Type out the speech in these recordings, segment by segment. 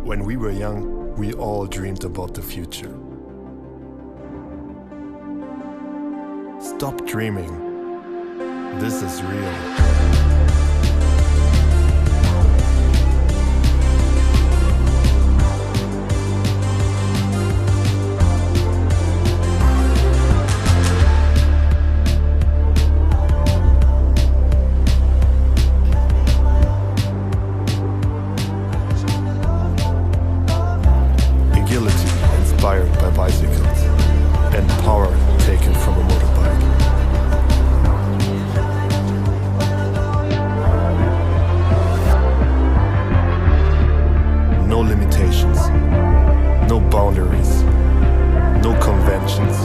When we were young, we all dreamed about the future. Stop dreaming. This is real. Inspired by bicycles and power taken from a motorbike. No limitations, no boundaries, no conventions,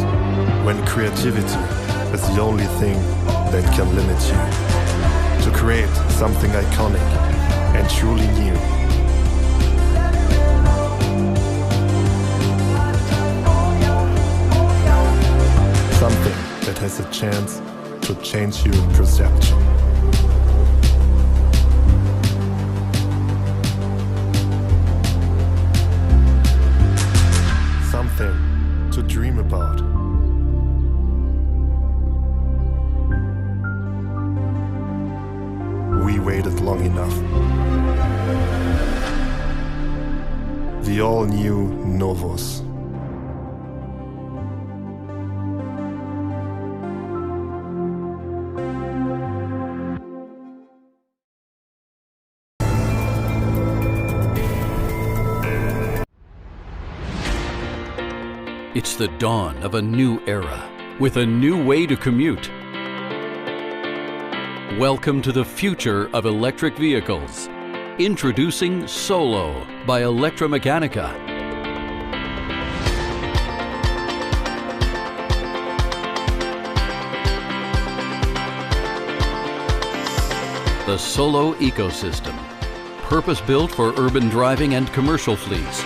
when creativity is the only thing that can limit you to create something iconic and truly new. Something that has a chance to change your perception. Something to dream about. We waited long enough. The all-new Novus. It's the dawn of a new era, with a new way to commute. Welcome to the future of electric vehicles. Introducing Solo by Electameccanica. The Solo ecosystem, purpose-built for urban driving and commercial fleets.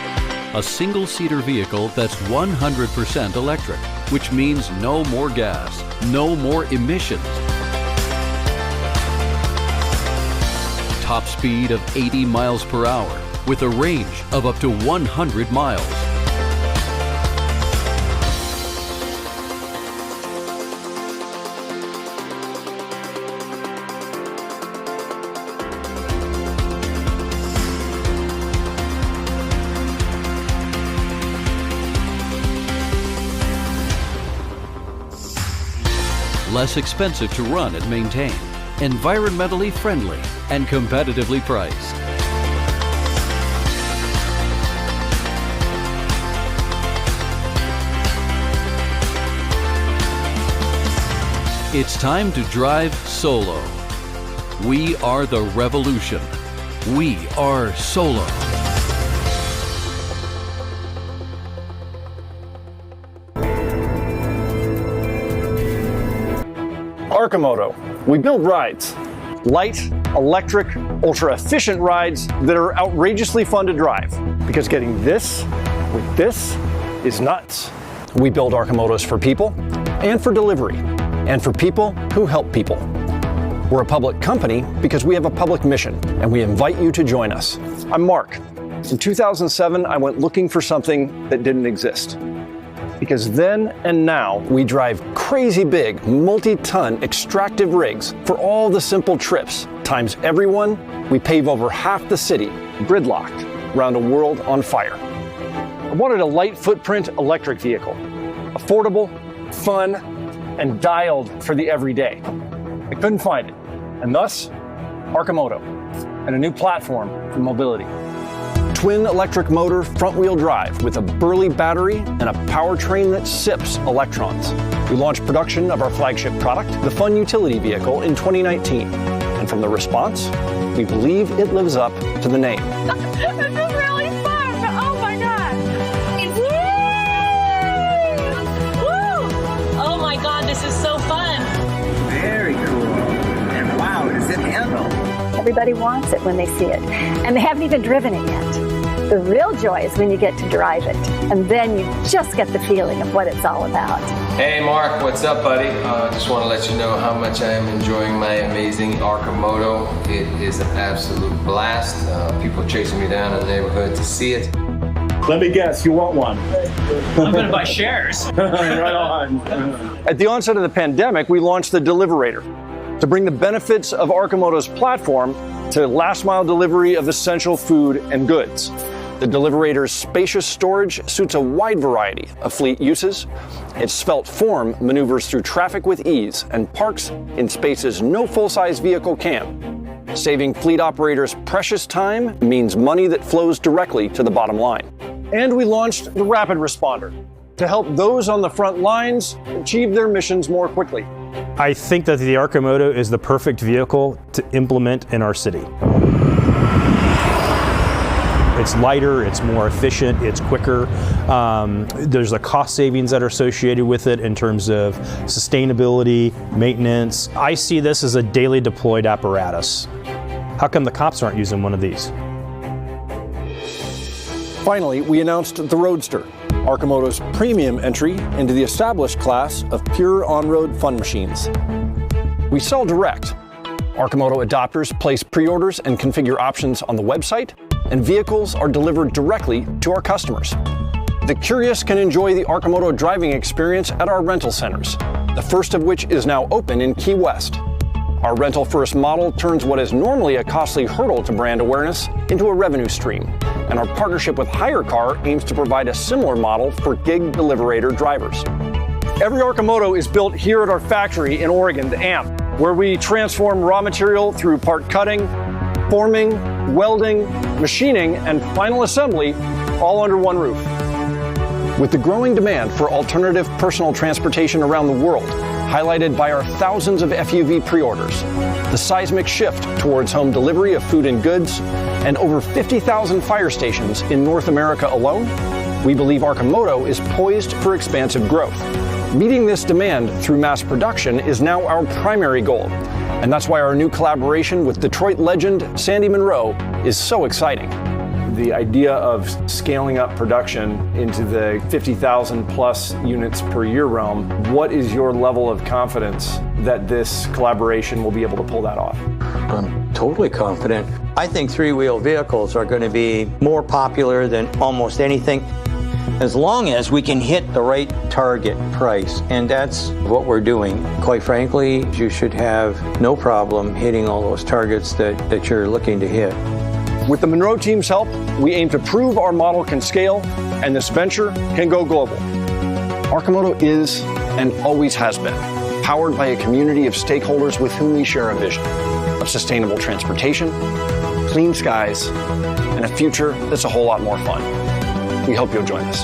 A single-seater vehicle that's 100% electric, which means no more gas, no more emissions. Top speed of 80 miles per hour with a range of up to 100 miles. Less expensive to run and maintain, environmentally friendly, and competitively priced. It's time to drive Solo. We are the revolution. We are Solo. Arcimoto. We build rides. Light, electric, ultra-efficient rides that are outrageously fun to drive. Because getting this with this is nuts. We build Arcimotos for people, and for delivery, and for people who help people. We're a public company because we have a public mission, and we invite you to join us. I'm Mark. In 2007, I went looking for something that didn't exist. Because then and now, we drive crazy big, multi-ton extractive rigs for all the simple trips. Times everyone, we pave over half the city, gridlocked, around a world on fire. I wanted a light footprint electric vehicle. Affordable, fun, and dialed for the everyday. I couldn't find it, and thus, Arcimoto, and a new platform for mobility. Twin electric motor, front-wheel drive with a burly battery and a powertrain that sips electrons. We launched production of our flagship product, the Fun Utility Vehicle, in 2019. And from the response, we believe it lives up to the name. This is really fun! Oh my God! It's woo! Oh my God, this is so fun! Very cool. And wow, does it handle? Everybody wants it when they see it, and they haven't even driven it yet. The real joy is when you get to drive it, and then you just get the feeling of what it's all about. Hey Mark, what's up buddy? Just want to let you know how much I am enjoying my amazing Arcimoto. It is an absolute blast. People chasing me down in the neighborhood to see it. Let me guess, you want one? I'm gonna buy shares. Right on. At the onset of the pandemic, we launched the Deliverator to bring the benefits of Arcimoto's platform to last-mile delivery of essential food and goods. The Deliverator's spacious storage suits a wide variety of fleet uses. Its svelte form maneuvers through traffic with ease and parks in spaces no full-size vehicle can. Saving fleet operators precious time means money that flows directly to the bottom line. And we launched the Rapid Responder to help those on the front lines achieve their missions more quickly. I think that the Arcimoto is the perfect vehicle to implement in our city. It's lighter, it's more efficient, it's quicker. There's the cost savings that are associated with it in terms of sustainability, maintenance. I see this as a daily deployed apparatus. How come the cops aren't using one of these? Finally, we announced the Roadster, Arcimoto's premium entry into the established class of pure on-road fun machines. We sell direct. Arcimoto adopters place pre-orders and configure options on the website, and vehicles are delivered directly to our customers. The curious can enjoy the Arcimoto driving experience at our rental centers, the first of which is now open in Key West. Our rental-first model turns what is normally a costly hurdle to brand awareness into a revenue stream, and our partnership with HireCar aims to provide a similar model for gig Deliverator drivers. Every Arcimoto is built here at our factory in Oregon, the AMP, where we transform raw material through part cutting, forming, welding, machining, and final assembly, all under one roof. With the growing demand for alternative personal transportation around the world, highlighted by our thousands of FUV pre-orders, the seismic shift towards home delivery of food and goods, and over 50,000 fire stations in North America alone, we believe Arcimoto is poised for expansive growth. Meeting this demand through mass production is now our primary goal, and that's why our new collaboration with Detroit legend Sandy Munro is so exciting. The idea of scaling up production into the 50,000 plus units per year realm, what is your level of confidence that this collaboration will be able to pull that off? I'm totally confident. I think three-wheel vehicles are going to be more popular than almost anything, as long as we can hit the right target price, and that's what we're doing. Quite frankly, you should have no problem hitting all those targets that you're looking to hit. With the Munro team's help, we aim to prove our model can scale and this venture can go global. Arcimoto is, and always has been, powered by a community of stakeholders with whom we share a vision of sustainable transportation, clean skies, and a future that's a whole lot more fun. We hope you'll join us.